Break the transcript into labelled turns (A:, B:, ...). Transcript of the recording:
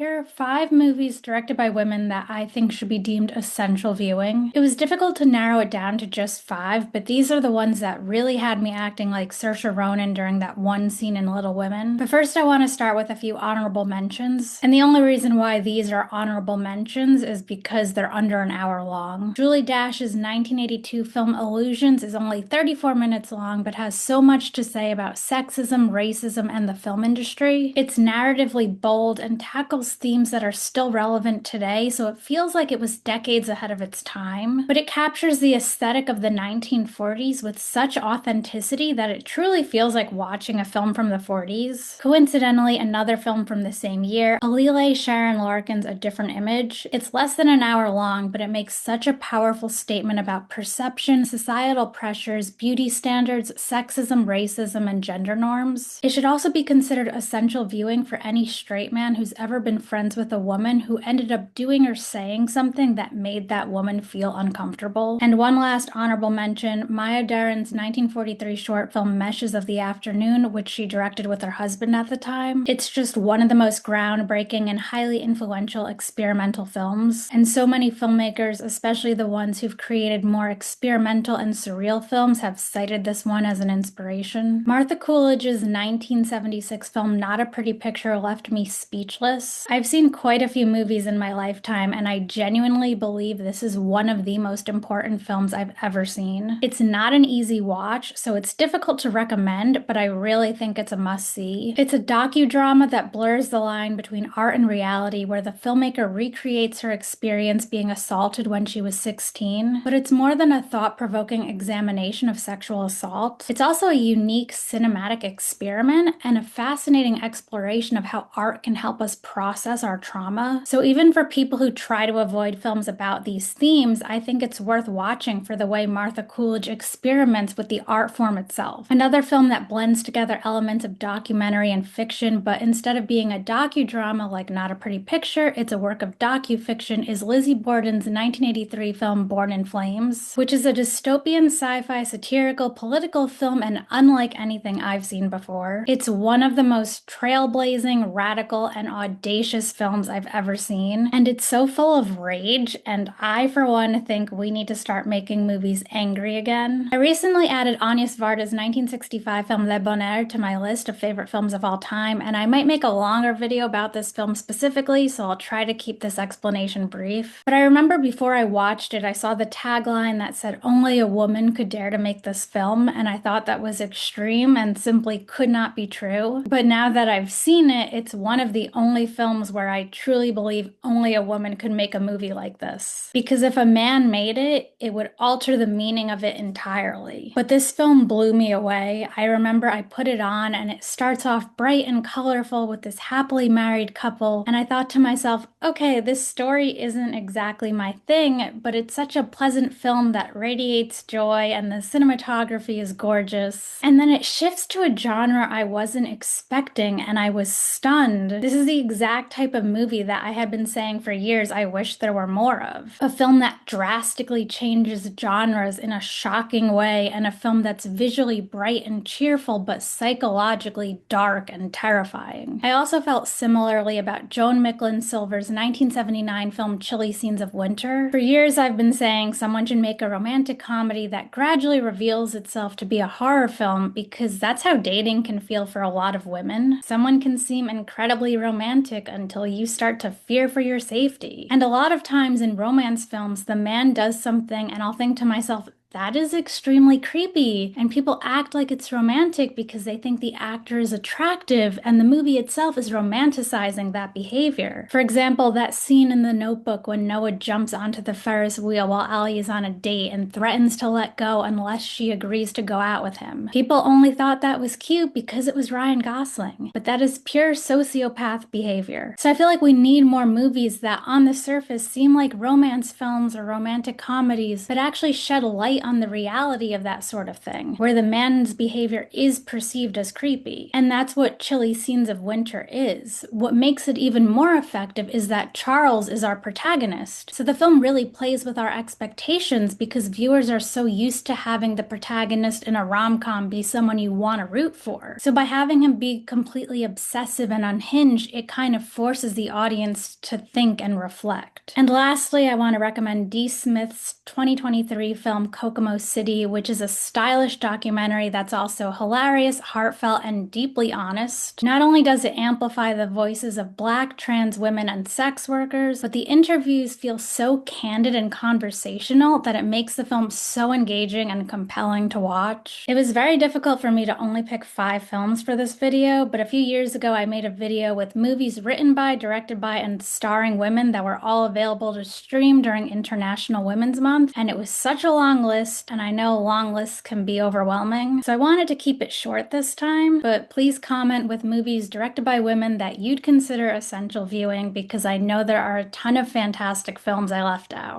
A: There are 5 movies directed by women that I think should be deemed essential viewing. It was difficult to narrow it down to just 5, but these are the ones that really had me acting like Saoirse Ronan during that one scene in Little Women. But first, I want to start with a few honorable mentions. And the only reason why these are honorable mentions is because they're under an hour long. Julie Dash's 1982 film Illusions is only 34 minutes long, but has so much to say about sexism, racism, and the film industry. It's narratively bold and tackles themes that are still relevant today, so it feels like it was decades ahead of its time. But it captures the aesthetic of the 1940s with such authenticity that it truly feels like watching a film from the 40s. Coincidentally, another film from the same year, Alile Sharon Larkin's A Different Image. It's less than an hour long, but it makes such a powerful statement about perception, societal pressures, beauty standards, sexism, racism, and gender norms. It should also be considered essential viewing for any straight man who's ever been friends with a woman who ended up doing or saying something that made that woman feel uncomfortable. And one last honorable mention, Maya Deren's 1943 short film Meshes of the Afternoon, which she directed with her husband at the time. It's just one of the most groundbreaking and highly influential experimental films. And so many filmmakers, especially the ones who've created more experimental and surreal films, have cited this one as an inspiration. Martha Coolidge's 1976 film Not a Pretty Picture left me speechless. I've seen quite a few movies in my lifetime, and I genuinely believe this is one of the most important films I've ever seen. It's not an easy watch, so it's difficult to recommend, but I really think it's a must-see. It's a docudrama that blurs the line between art and reality, where the filmmaker recreates her experience being assaulted when she was 16, but it's more than a thought-provoking examination of sexual assault. It's also a unique cinematic experiment and a fascinating exploration of how art can help us process our trauma. So even for people who try to avoid films about these themes, I think it's worth watching for the way Martha Coolidge experiments with the art form itself. Another film that blends together elements of documentary and fiction, but instead of being a docudrama like Not a Pretty Picture, it's a work of docufiction, is Lizzie Borden's 1983 film Born in Flames, which is a dystopian sci-fi satirical political film and unlike anything I've seen before. It's one of the most trailblazing, radical, and audacious films I've ever seen, and it's so full of rage, and I, for one, think we need to start making movies angry again. I recently added Agnes Varda's 1965 film Le Bonheur to my list of favorite films of all time, and I might make a longer video about this film specifically, so I'll try to keep this explanation brief. But I remember before I watched it, I saw the tagline that said only a woman could dare to make this film, and I thought that was extreme and simply could not be true. But now that I've seen it, it's one of the only films where I truly believe only a woman could make a movie like this. Because if a man made it, it would alter the meaning of it entirely. But this film blew me away. I remember I put it on and it starts off bright and colorful with this happily married couple, and I thought to myself, okay, this story isn't exactly my thing, but it's such a pleasant film that radiates joy and the cinematography is gorgeous. And then it shifts to a genre I wasn't expecting and I was stunned. This is the exact type of movie that I had been saying for years I wish there were more of. A film that drastically changes genres in a shocking way, and a film that's visually bright and cheerful but psychologically dark and terrifying. I also felt similarly about Joan Micklin Silver's 1979 film Chilly Scenes of Winter. For years I've been saying someone should make a romantic comedy that gradually reveals itself to be a horror film, because that's how dating can feel for a lot of women. Someone can seem incredibly romantic until you start to fear for your safety. And a lot of times in romance films, the man does something and I'll think to myself, that is extremely creepy. And people act like it's romantic because they think the actor is attractive, and the movie itself is romanticizing that behavior. For example, that scene in The Notebook when Noah jumps onto the Ferris wheel while Allie is on a date and threatens to let go unless she agrees to go out with him. People only thought that was cute because it was Ryan Gosling, but that is pure sociopath behavior. So I feel like we need more movies that on the surface seem like romance films or romantic comedies, but actually shed light play on the reality of that sort of thing, where the man's behavior is perceived as creepy. And that's what Chilly Scenes of Winter is. What makes it even more effective is that Charles is our protagonist. So the film really plays with our expectations because viewers are so used to having the protagonist in a rom-com be someone you want to root for. So by having him be completely obsessive and unhinged, it kind of forces the audience to think and reflect. And lastly, I want to recommend Dee Smith's 2023 film Kokomo City, which is a stylish documentary that's also hilarious, heartfelt, and deeply honest. Not only does it amplify the voices of Black, trans women, and sex workers, but the interviews feel so candid and conversational that it makes the film so engaging and compelling to watch. It was very difficult for me to only pick 5 films for this video, but a few years ago I made a video with movies written by, directed by, and starring women that were all available to stream during International Women's Month, and it was such a long list, and I know long lists can be overwhelming, so I wanted to keep it short this time, but please comment with movies directed by women that you'd consider essential viewing because I know there are a ton of fantastic films I left out.